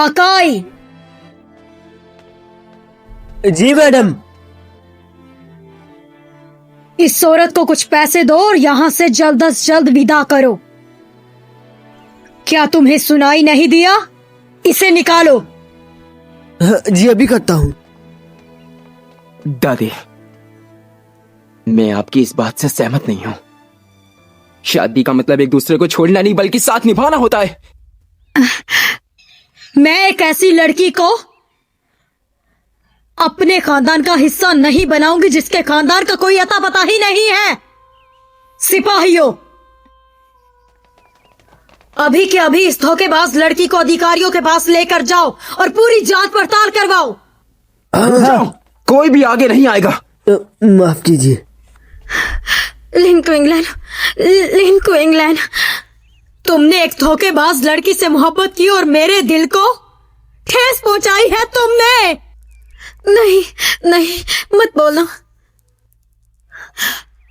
काकाई। जी madam. इस औरत को कुछ पैसे दो और यहाँ से जल्द से जल्द विदा करो। क्या तुम्हें सुनाई नहीं दिया? इसे निकालो। जी अभी करता हूँ। दादी, मैं आपकी इस बात से सहमत नहीं हूं। शादी का मतलब एक दूसरे को छोड़ना नहीं बल्कि साथ निभाना होता है। मैं एक ऐसी लड़की को अपने खानदान का हिस्सा नहीं बनाऊंगी जिसके खानदान का कोई अता पता ही नहीं है। सिपाहियों, अभी के अभी इस धोखेबाज लड़की को अधिकारियों के पास लेकर जाओ और पूरी जांच पड़ताल करवाओ। जाओ, कोई भी आगे नहीं आएगा। माफ कीजिए। लिन क्विंगलैंड, तुमने एक धोखेबाज लड़की से मोहब्बत की और मेरे दिल को ठेस पहुंचाई है तुमने। नहीं नहीं, मत बोलना,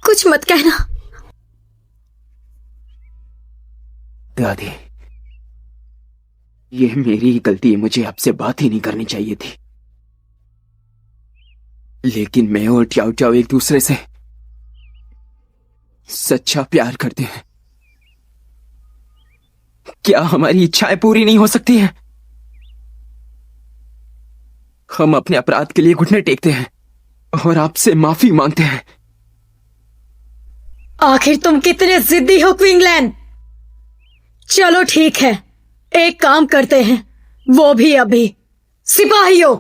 कुछ मत कहना। दादी, ये मेरी ही गलती है, मुझे आपसे बात ही नहीं करनी चाहिए थी। लेकिन मैं और ट्याओ ट्याओ एक दूसरे से सच्चा प्यार करते हैं। क्या हमारी इच्छाएं पूरी नहीं हो सकती हैं? हम अपने अपराध के लिए घुटने टेकते हैं और आपसे माफी मांगते हैं। आखिर तुम कितने जिद्दी हो क्विंगलैंड। चलो ठीक है, एक काम करते हैं, वो भी अभी। सिपाहियों,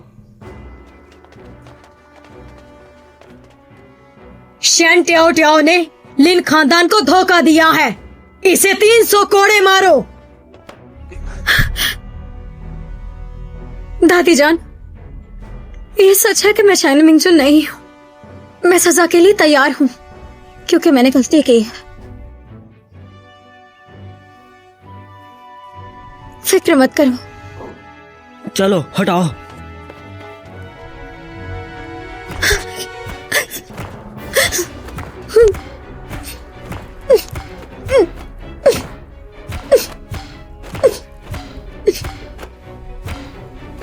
शन ट्याओ ट्याओ ने लिन खानदान को धोखा दिया है। इसे 300 कोड़े मारो। दादी जान, ये सच है कि मैं चैन मिंगजुन नहीं हूं। मैं सजा के लिए तैयार हूं क्योंकि मैंने गलती की है। फिक्र मत करो। चलो हटाओ।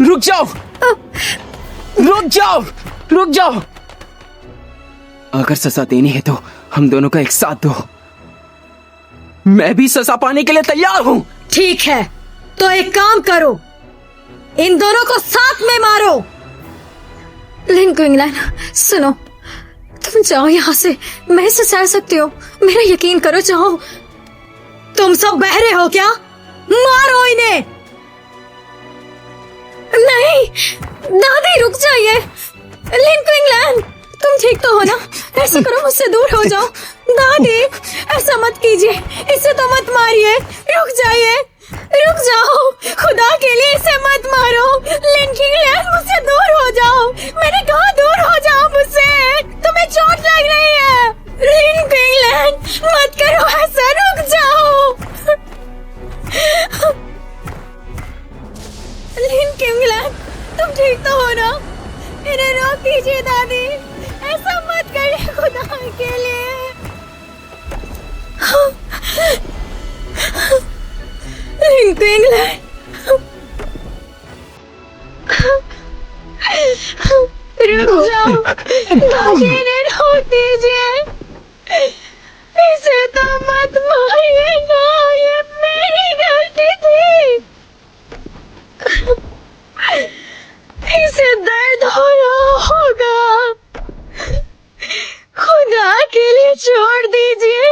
रुक जाओ, रुक जाओ, रुक जाओ। अगर सजा देनी है तो हम दोनों का एक साथ दो। मैं भी सजा पाने के लिए तैयार हूं। ठीक है, तो एक काम करो, इन दोनों को साथ में मारो। लिन क्विंगलैंड, सुनो, तुम जाओ यहाँ से, मैं इसे सह सकती हो, मेरा यकीन करो, जाओ। तुम सब बहरे हो क्या? मारो इन्हें। नहीं दादी, रुक जाइए। लिन क्विंगलैंड, तुम ठीक तो हो ना? ऐसा करो, मुझसे दूर हो जाओ। दादी, ऐसा मत कीजिए, इसे तो मत मारिए। रुक जाइए, रुक जाओ, खुदा के लिए इसे मत मारो। लिन क्विंगलैंड, मुझसे दूर हो जाओ। मैंने कहा दूर हो जाओ मुझसे, तुम्हें चोट लग रही है। लिन क्विंगलैंड, मत करो ऐसा, रुक जाओ। लिन क्विंगलैंड, तुम ठीक तो हो ना? इन्हें रोक दीजिए दादी, ऐसा मत करिए खुदा के लिए। लिन क्विंगलैंड, रुक जाओ दादी, इन्हें रोक दीजिए। इसे तो मत मारिए ना, ये मेरी गलती थी। इसे दर्द हो रहा होगा, खुदा के लिए छोड़ दीजिए।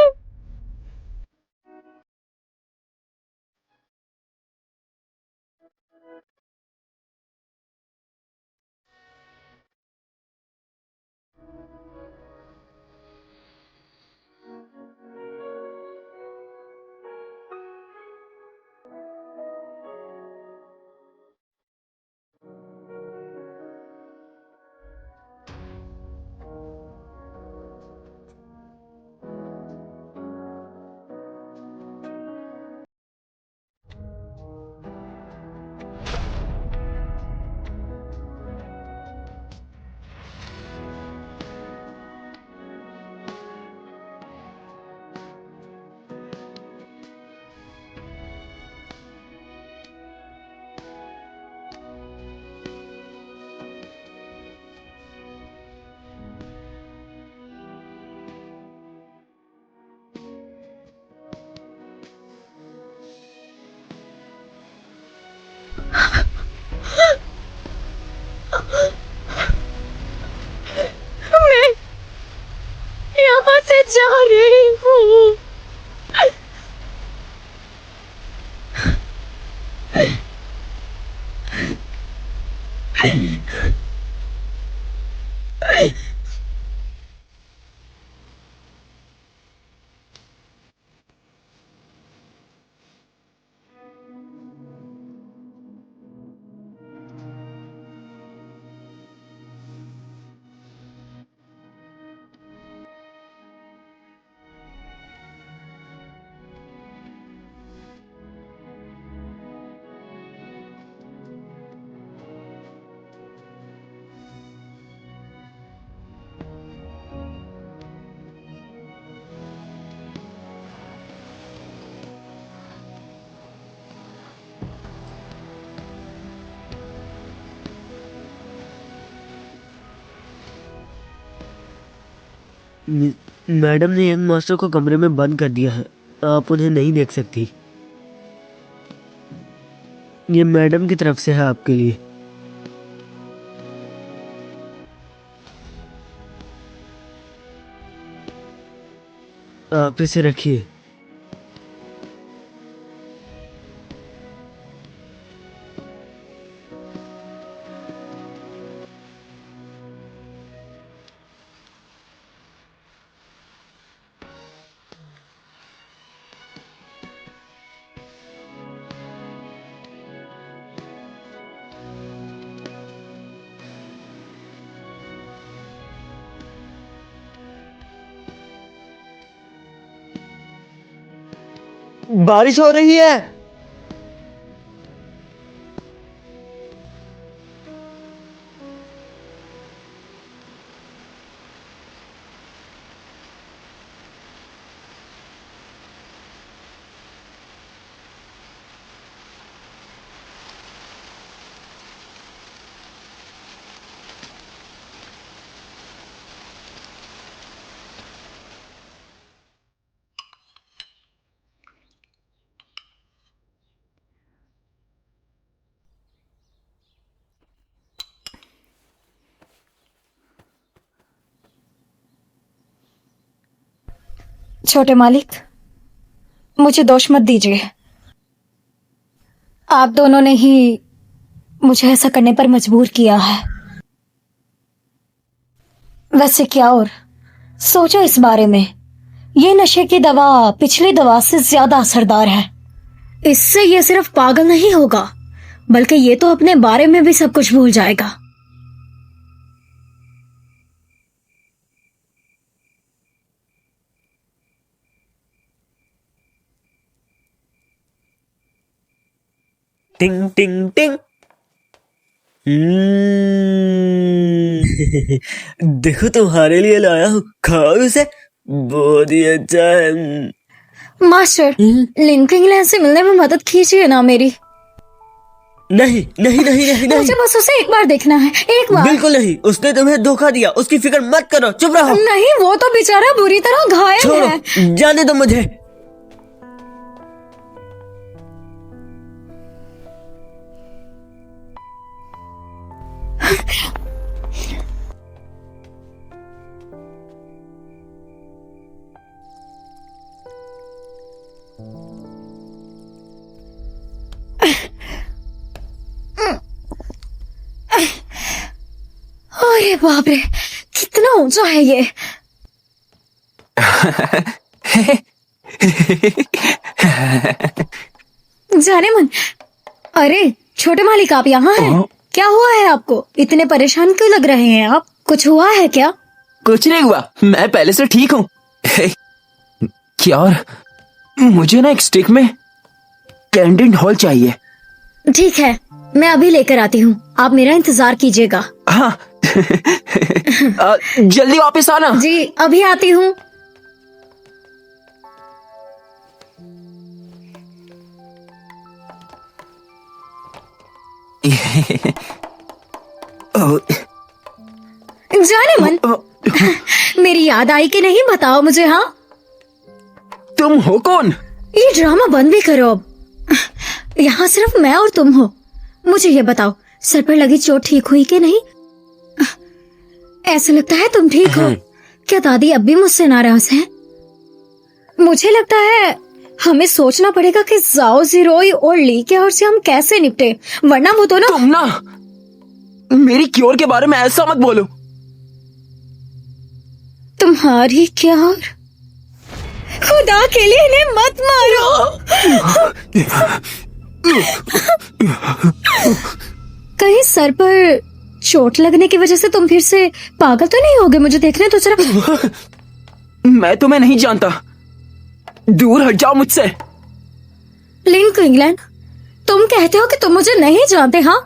जा रही हूँ। मैडम ने यंग मास्टर को कमरे में बंद कर दिया है, आप उन्हें नहीं देख सकती। ये मैडम की तरफ से है आपके लिए। आप इसे रखिए। बारिश हो रही है। छोटे मालिक, मुझे दोष मत दीजिए। आप दोनों ने ही मुझे ऐसा करने पर मजबूर किया है। वैसे क्या और सोचो इस बारे में, ये नशे की दवा पिछली दवा से ज्यादा असरदार है। इससे ये सिर्फ पागल नहीं होगा, बल्कि ये तो अपने बारे में भी सब कुछ भूल जाएगा। टिंग टिंग टिंग। देखो तुम्हारे लिए लाया हूँ, खाओ इसे, बहुत ही अच्छा है। मास्टर, लिंकिंग से मिलने में मदद कीजिए ना मेरी। नहीं नहीं नहीं नहीं मुझे नहीं, बस उसे एक बार देखना है, एक बार। बिल्कुल नहीं, उसने तुम्हें धोखा दिया, उसकी फिक्र मत करो, चुप रहो। नहीं, वो तो बेचारा बुरी तरह घायल है। छोड़ो, जाने दो मुझे। अरे बाप रे, कितना ऊंचा है ये। जाने मन। अरे छोटे मालिक, आप यहाँ हैं? क्या हुआ है आपको? इतने परेशान क्यों लग रहे हैं आप? कुछ हुआ है क्या? कुछ नहीं हुआ, मैं पहले से ठीक हूँ। क्या और मुझे ना एक स्टिक में कैंडिड हॉल चाहिए। ठीक है, मैं अभी लेकर आती हूँ, आप मेरा इंतजार कीजिएगा। हाँ। जल्दी वापस आना। जी, अभी आती हूँ। जाने मन, मेरी याद आई कि नहीं, बताओ मुझे। हाँ, तुम हो कौन? ये ड्रामा बंद भी करो अब। यहाँ सिर्फ मैं और तुम हो। मुझे ये बताओ, सर पर लगी चोट ठीक हुई कि नहीं? ऐसा लगता है तुम ठीक हो। क्या दादी अब भी मुझसे नाराज हैं? मुझे लगता है हमें सोचना पड़ेगा कि जाओ जीरोई और ली के और से हम कैसे निपटे, वरना वो दोनों। तुम ना मेरी क्योर के बारे में ऐसा मत बोलो। तुम्हारी क्या? खुदा के लिए इन्हें मत मारो। कहीं सर पर चोट लगने की वजह से तुम फिर से पागल तो नहीं होगे? मुझे देखने तो जरा। मैं तुम्हें नहीं जानता, दूर हट जाओ मुझसे। लिंक इंग्लैंड, तुम कहते हो कि तुम मुझे नहीं जानते? हाँ,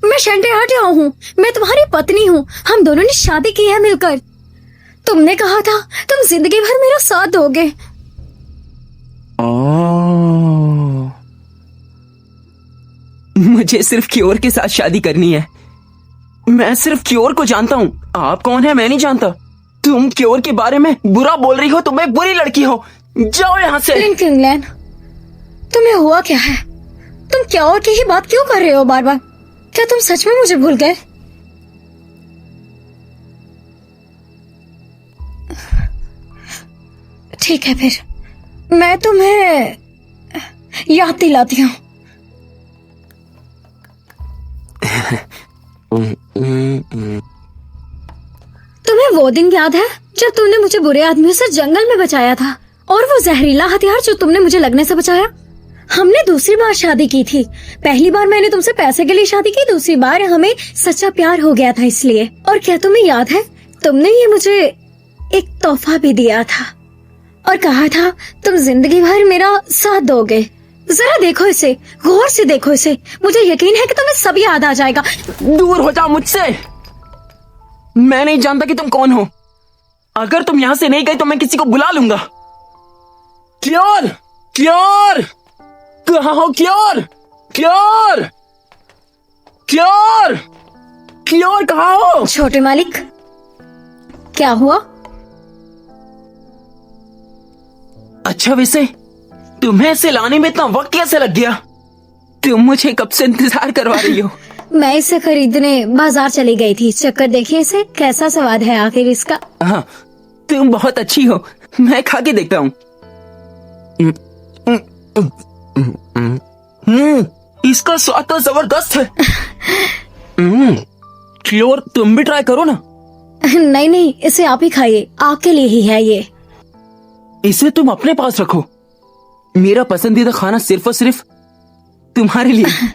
मैं शंटेहाटिया हूँ, मैं तुम्हारी पत्नी हूँ, हम दोनों ने शादी की है मिलकर। तुमने कहा था तुम जिंदगी भर मेरा साथ दोगे। मुझे सिर्फ क्योर के साथ शादी करनी है। मैं सिर्फ क्योर को जानता हूँ, आप कौन है मैं नहीं जानता। तुम क्योर के बारे में बुरा बोल रही हो, तुम एक बुरी लड़की हो, जाओ यहाँ से। लिंक इंग्लैंड, तुम्हें हुआ क्या है? तुम क्योर की ही बात क्यों कर रहे हो बार बार? क्या तुम सच में मुझे भूल गए? ठीक है, फिर मैं तुम्हें याद दिलाती हूँ। तुम्हें वो दिन याद है जब तुमने मुझे बुरे आदमियों से जंगल में बचाया था, और वो जहरीला हथियार जो तुमने मुझे लगने से बचाया? हमने दूसरी बार शादी की थी। पहली बार मैंने तुमसे पैसे के लिए शादी की, दूसरी बार हमें सच्चा प्यार हो गया था इसलिए। और क्या तुम्हें याद है, तुमने ये मुझे एक तोहफा भी दिया था और कहा था तुम जिंदगी भर मेरा साथ दोगे। जरा देखो इसे, गौर से देखो इसे, मुझे यकीन है कि तुम्हें सब याद आ जाएगा। दूर हो जाओ मुझसे, मैं नहीं जानता कि तुम कौन हो। अगर तुम यहाँ से नहीं गई तो मैं किसी को बुला लूंगा। क्योर, क्योर, कहाँ हो क्योर? क्योर, क्योर, क्योर कहाँ हो? छोटे मालिक, क्या हुआ? अच्छा, वैसे तुम्हें इसे लाने में इतना वक्त कैसे लग गया? तुम मुझे कब से इंतजार करवा रही हो? मैं इसे खरीदने बाजार चली गई थी। चक्कर देखिए इसे, कैसा स्वाद है आखिर इसका। हाँ, तुम बहुत अच्छी हो, मैं खा के देखता हूँ। इसका स्वाद तो जबरदस्त है। क्योर, तुम भी ट्राई करो ना। नहीं नहीं, इसे आप ही खाइए, आपके लिए ही है ये। इसे तुम अपने पास रखो, मेरा पसंदीदा खाना सिर्फ और सिर्फ तुम्हारे लिए।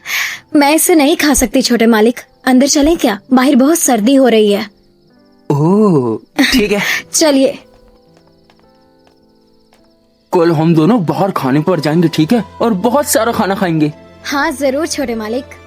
मैं इसे नहीं खा सकती छोटे मालिक। अंदर चलें क्या? बाहर बहुत सर्दी हो रही है। ओह, ठीक है। चलिए। कल हम दोनों बाहर खाने पर जाएंगे, ठीक है? और बहुत सारा खाना खाएंगे। हाँ जरूर छोटे मालिक।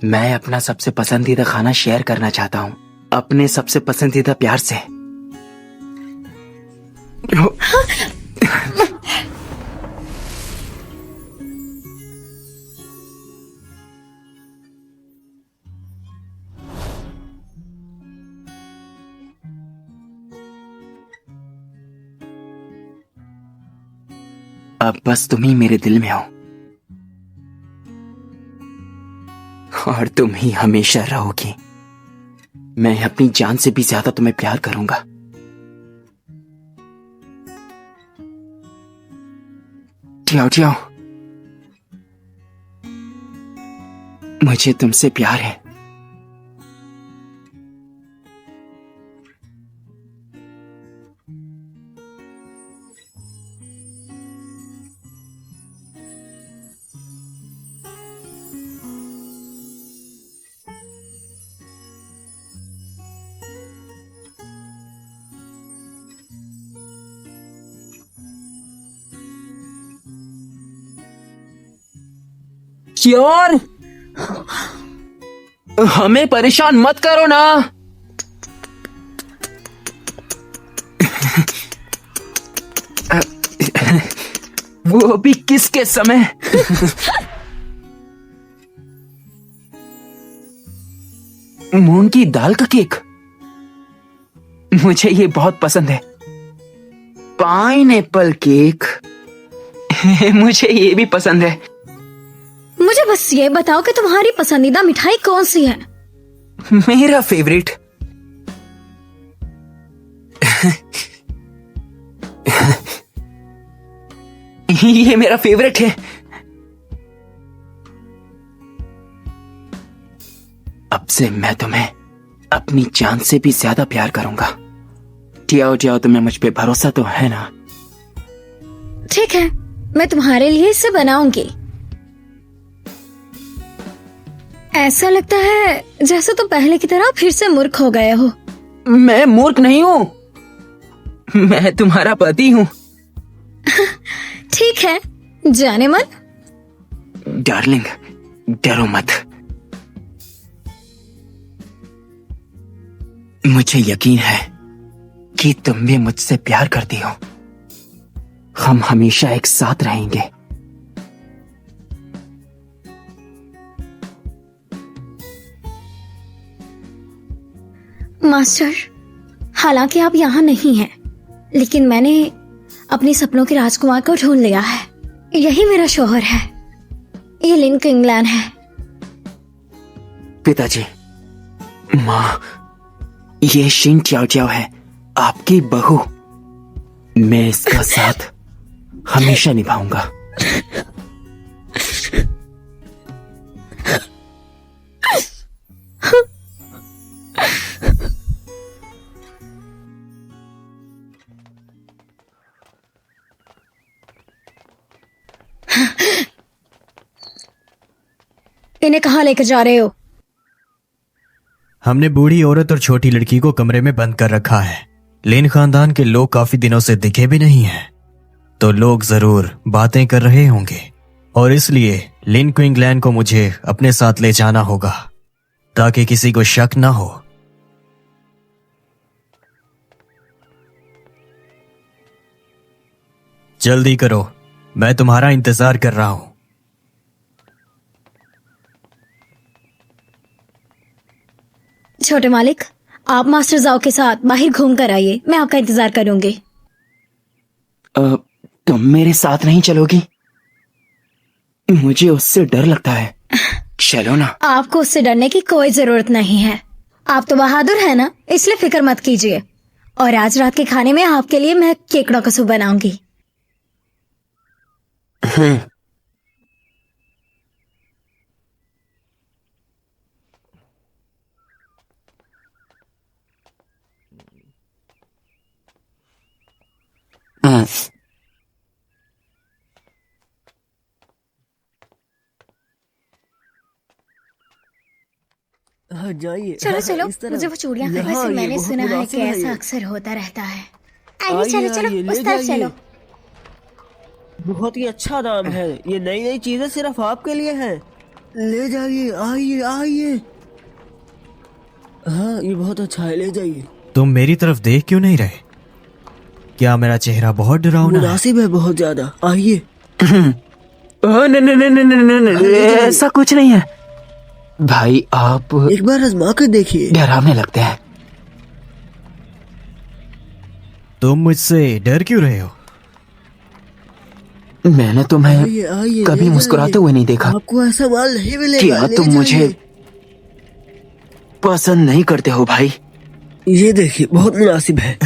मैं अपना सबसे पसंदीदा खाना शेयर करना चाहता हूँ अपने सबसे पसंदीदा प्यार से। अब बस तुम ही मेरे दिल में हो और तुम ही हमेशा रहोगी। मैं अपनी जान से भी ज्यादा तुम्हें प्यार करूंगा। जाओ जाओ, मुझे तुमसे प्यार है। श्योर? हमें परेशान मत करो ना। वो भी किसके समय? मूंग की दाल का केक, मुझे ये बहुत पसंद है। पाइनएप्पल केक, मुझे ये भी पसंद है। मुझे बस ये बताओ कि तुम्हारी पसंदीदा मिठाई कौन सी है? मेरा फेवरेट ये मेरा फेवरेट है। अब से मैं तुम्हें अपनी जान से भी ज्यादा प्यार करूंगा। टियाओ टियाओ, तुम्हें मुझ पे भरोसा तो है ना? ठीक है, मैं तुम्हारे लिए इसे बनाऊंगी। ऐसा लगता है जैसे तुम पहले की तरह फिर से मूर्ख हो गए हो। मैं मूर्ख नहीं हूं, मैं तुम्हारा पति हूं। ठीक है, जाने मन। डार्लिंग, डरो मत। मुझे यकीन है कि तुम भी मुझसे प्यार करती हो। हम हमेशा एक साथ रहेंगे। मास्टर, हालांकि आप यहाँ नहीं हैं, लेकिन मैंने अपने सपनों के राजकुमार को ढूंढ लिया है। यही मेरा शौहर है। ये लिन किंगलैन है। पिताजी, माँ, ये शिन टियाओ टियाओ है, आपकी बहू। मैं इसका साथ हमेशा निभाऊंगा। इन्हें कहाँ लेकर जा रहे हो? हमने बूढ़ी औरत और छोटी लड़की को कमरे में बंद कर रखा है। लेन खानदान के लोग काफी दिनों से दिखे भी नहीं हैं, तो लोग जरूर बातें कर रहे होंगे और इसलिए लिन क्विंगलैंड को मुझे अपने साथ ले जाना होगा ताकि किसी को शक ना हो। जल्दी करो, मैं तुम्हारा इंतजार कर रहा हूं। छोटे मालिक, आप मास्टर जाओ के साथ बाहर घूम कर आइए। मैं आपका इंतजार करूंगी। तुम मेरे साथ नहीं चलोगी? मुझे उससे डर लगता है। चलो ना। आपको उससे डरने की कोई जरूरत नहीं है। आप तो बहादुर है ना, इसलिए फिक्र मत कीजिए। और आज रात के खाने में आपके लिए मैं केकड़ा का सूप बनाऊंगी। हाँ, जाइए। चलो हाँ, चलो, इस तरफ। मुझे वो चूड़ियां यहाँ खरीदने से आइए, मैंने बहुत सुना है मुनासिब कि है ऐसा ये। अक्सर होता रहता है। आइए, आइए चलो चलो, आइए, ले उस तरफ जाइए। चलो। बहुत ही अच्छा दाम है। ये नई नई चीजें सिर्फ आपके लिए हैं। ले जाइए, आइए आइए। हाँ, ये बहुत अच्छा है, ले जाइए। तुम मेरी तरफ देख क्यों नहीं रहे? क्या मेरा चेहरा बहुत डरावना है? मुनासिब है बहुत ज्यादा। आइए। नहीं, ऐसा कुछ नहीं है भाई। आप एक बार आजमा कर देखिए। डरावने लगते हैं। तुम मुझसे डर क्यों रहे हो? मैंने तुम्हें आइए, आइए, कभी ले मुस्कुराते जाइए। हुए नहीं देखा। आपको ऐसा माल नहीं मिलेगा। क्या ले तुम मुझे जाइए। पसंद नहीं करते हो भाई? ये देखिए, बहुत मुनासिब है।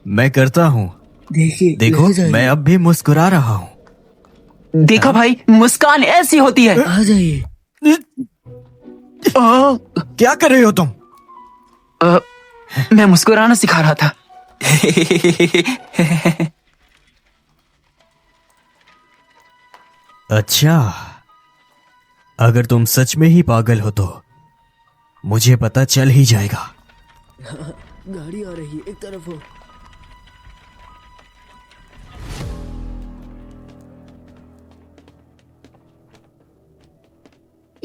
मैं करता हूँ। देखिए, देखो, ले जाइए। मैं अब भी मुस्कुरा रहा हूँ। देखा भाई, मुस्कान ऐसी होती है। आ जाइए। क्या कर रहे हो तुम? मैं मुस्कुराना सिखा रहा था। अच्छा, अगर तुम सच में ही पागल हो तो मुझे पता चल ही जाएगा। गाड़ी आ रही है, एक तरफ हो।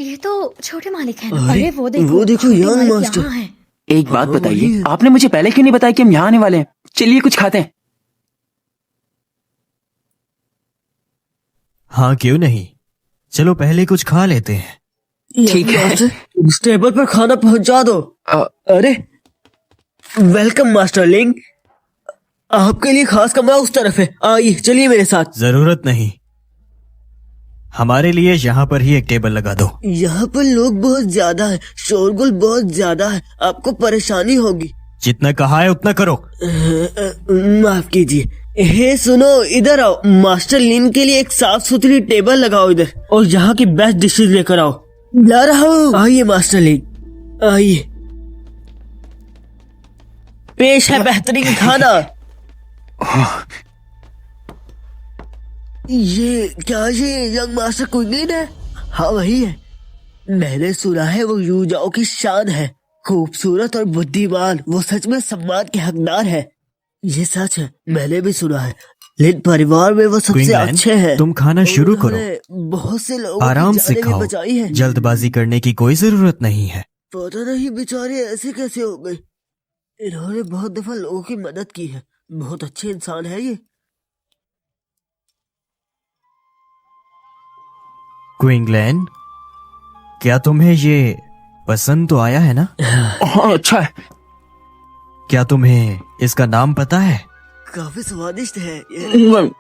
ये तो छोटे मालिक हैं। अरे, अरे वो देखो देखो, छोटे यंग मालिक मास्टर। यहाँ हैं। एक बात हाँ, बताइए, वही है। आपने मुझे पहले क्यों नहीं बताया कि हम यहाँ आने वाले हैं? चलिए कुछ खाते हैं। हाँ क्यों नहीं, चलो पहले कुछ खा लेते हैं। ठीक है। मास्टर, उस टेबल पर खाना पहुंचा दो। अरे वेलकम मास्टर लिंग, आपके लिए खास कमरा उस तरफ है, आइए चलिए मेरे साथ। जरूरत नहीं, हमारे लिए यहाँ पर ही एक टेबल लगा दो। यहाँ पर लोग बहुत ज्यादा है, शोरगुल बहुत ज्यादा है, आपको परेशानी होगी। जितना कहा है उतना करो। माफ कीजिए। हे सुनो, इधर आओ, मास्टर लिन के लिए एक साफ सुथरी टेबल लगाओ इधर, और यहाँ की बेस्ट डिशेज लेकर आओ। ला रहा हूँ, आइए मास्टर लिन, आइए। पेश है बेहतरीन खाना। ये क्या, ये यंग मास्टर क्विंगलिन है? हाँ वही है, मैंने सुना है वो यूजाओ की शान है, खूबसूरत और बुद्धिमान, वो सच में सम्मान के हकदार है। ये सच है, मैंने भी सुना है। लिन परिवार में वो सबसे क्विंगलैंड, अच्छे हैं। तुम खाना शुरू करो, उन्होंने बहुत से लोगों आराम की से जानें भी खाओ, बचाई है। जल्दबाजी करने की कोई जरूरत नहीं है। पता नहीं बेचारे ऐसे कैसे हो गए, इन्होंने बहुत दफा लोगों की मदद की है, बहुत अच्छे इंसान है ये। क्विंगलैंड, क्या तुम्हें ये पसंद तो आया है ना? हाँ अच्छा है। क्या तुम्हें इसका नाम पता है? काफी स्वादिष्ट है ये।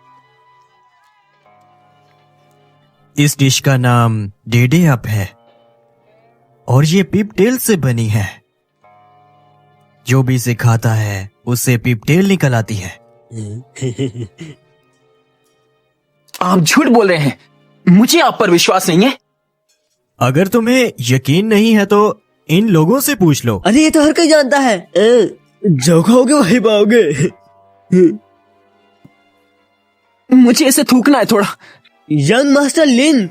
इस डिश का नाम डेडे अप है और ये पिपटेल से बनी है। जो भी इसे खाता है उससे पिपटेल निकल आती है। आप झूठ बोल रहे हैं, मुझे आप पर विश्वास नहीं है। अगर तुम्हें यकीन नहीं है तो इन लोगों से पूछ लो। अरे ये तो हर कोई जानता है, जो खाओगे वही पाओगे। मुझे इसे थूकना है थोड़ा। यंग मास्टर लिन,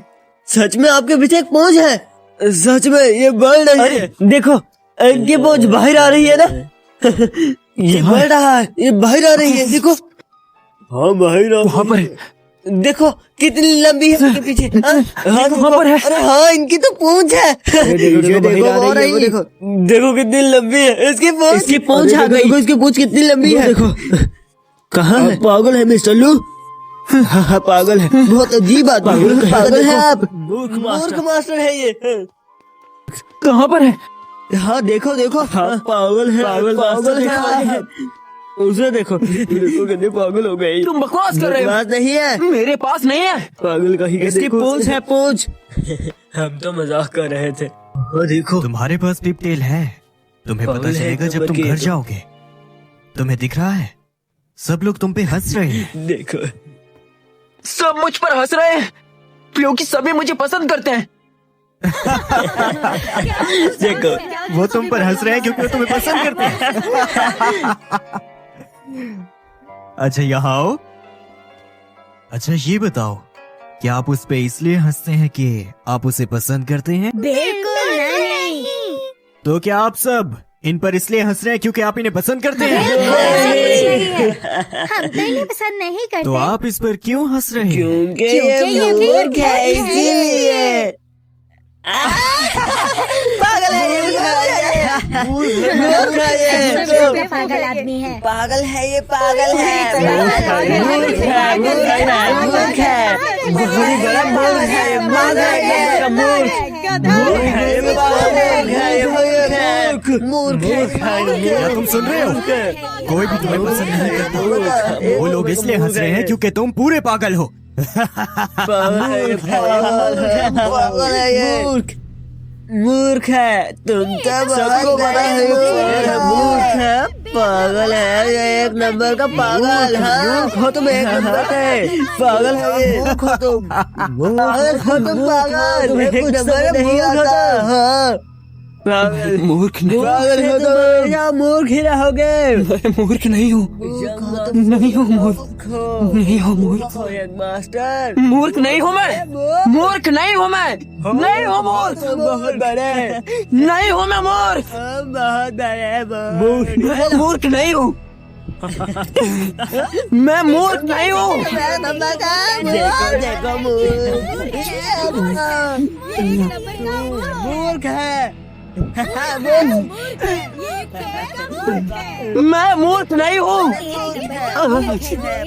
सच में आपके पीछे एक पहुंच है, सच में ये बढ़ रही है। देखो, ये पहुंच बाहर आ रही है ना, ये बढ़ रहा है, ये बाहर आ रही है, देखो। हाँ बाहर आ, वहाँ पर देखो कितनी लंबी है इनके पीछे। हाँ वहाँ पर है। अरे हाँ, इनकी तो पूंछ है। देखो देखो कितनी लंबी है इसकी पूंछ। इसकी पूंछ आ गई, इसकी पूंछ कितनी लंबी है। देखो कहाँ है? पागल है मिस्टर लू। हाँ हाँ पागल है, बहुत अजीब बात। पागल है आप, मूर्ख मास्टर है ये। कहाँ पर है? हाँ देखो देखो, हाँ पागल है, पागल है। उसे देखो, देखो कितने पागल हो गई। तुम बकवास कर रहे हो। बात नहीं है, मेरे पास नहीं है। पागल का ही। इसकी पूंछ है, पूंछ। हम तो मजाक कर रहे थे। वो देखो, तुम्हारे पास पिपटेल है, तुम्हें पता पागल है चलेगा एक जब तुम नंबर घर की। जाओगे। तुम्हें दिख रहा है, सब लोग तुम पे हंस रहे हैं। देखो सब मुझ पर हंस रहे हैं क्योंकि सभी मुझे पसंद करते हैं। देखो, वो तुम पर हंस रहे हैं क्योंकि वो तुम्हें पसंद करते हैं। अच्छा यहाँ आओ। अच्छा ये बताओ, क्या आप उस पे इसलिए हंसते हैं कि आप उसे पसंद करते हैं? बिल्कुल नहीं। तो क्या आप सब इन पर इसलिए हंस रहे हैं क्योंकि आप इन्हें पसंद करते हैं? हम तो इन्हें पसंद नहीं करते। तो आप इस पर क्यों हंस रहे हैं? क्योंकि क्योंकि ये ये मूर्ख है, है, इसीलिए। पागल है ये, मूर्ख है ये। सबसे पागल आदमी है। पागल है ये, पागल है, मूर्ख है, मूर्ख है, बहुत ही बड़ा मूर्ख है, पागल है, मूर्ख है, मूर्ख है। क्या तुम सुन रहे हो? कोई भी तुम्हें पसंद नहीं करता। वो लोग इसलिए हंस रहे हैं क्योंकि तुम पूरे पागल हो। पागल है ये, पागल है ये, मूर्ख है। तुम तो सबको पता है ये मूर्ख है, पागल है ये, एक नंबर का पागल है। मूर्ख हो तुम, एक नंबर के पागल है ये। मूर्ख हो तुम, पागल हो तुम, पागल एक नंबर नहीं आता। हाँ मूर्ख नहीं। पागल हो तुम, या मूर्ख ही रहोगे। मैं मूर्ख नहीं हूँ, नहीं हूँ मूर्ख, नहीं हूँ मूर्ख, मास्टर मूर्ख नहीं हूँ मैं, मूर्ख नहीं हूँ मैं, नहीं हूँ मूर्ख, बहुत बड़े, नहीं हूँ मैं मूर्ख, बहुत बड़े, मैं मूर्ख नहीं हूँ। मैं मूर्ख नहीं हूँ। देखो देखो मूर्ख है। मैं मूर्ख नहीं हूँ।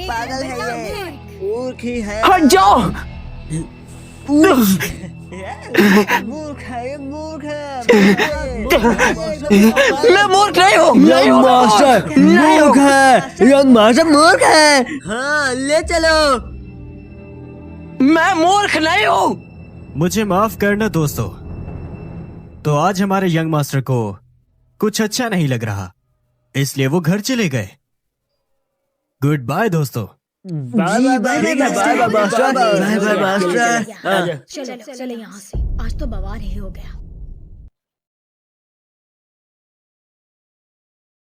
पागल है ये, मूर्ख ही है। हट जाओ। मूर्ख है ये, मूर्ख है। मैं मूर्ख नहीं हूँ। यंग मास्टर मूर्ख है, यंग मास्टर मूर्ख है। हाँ ले चलो। मैं मूर्ख नहीं हूँ। मुझे माफ करना दोस्तों, तो आज हमारे यंग मास्टर को कुछ अच्छा नहीं लग रहा, इसलिए वो घर चले गए। गुड बाय दोस्तों। Bye bye bye bye master. चलो चलो यहाँ से, आज तो बवाल ही हो गया।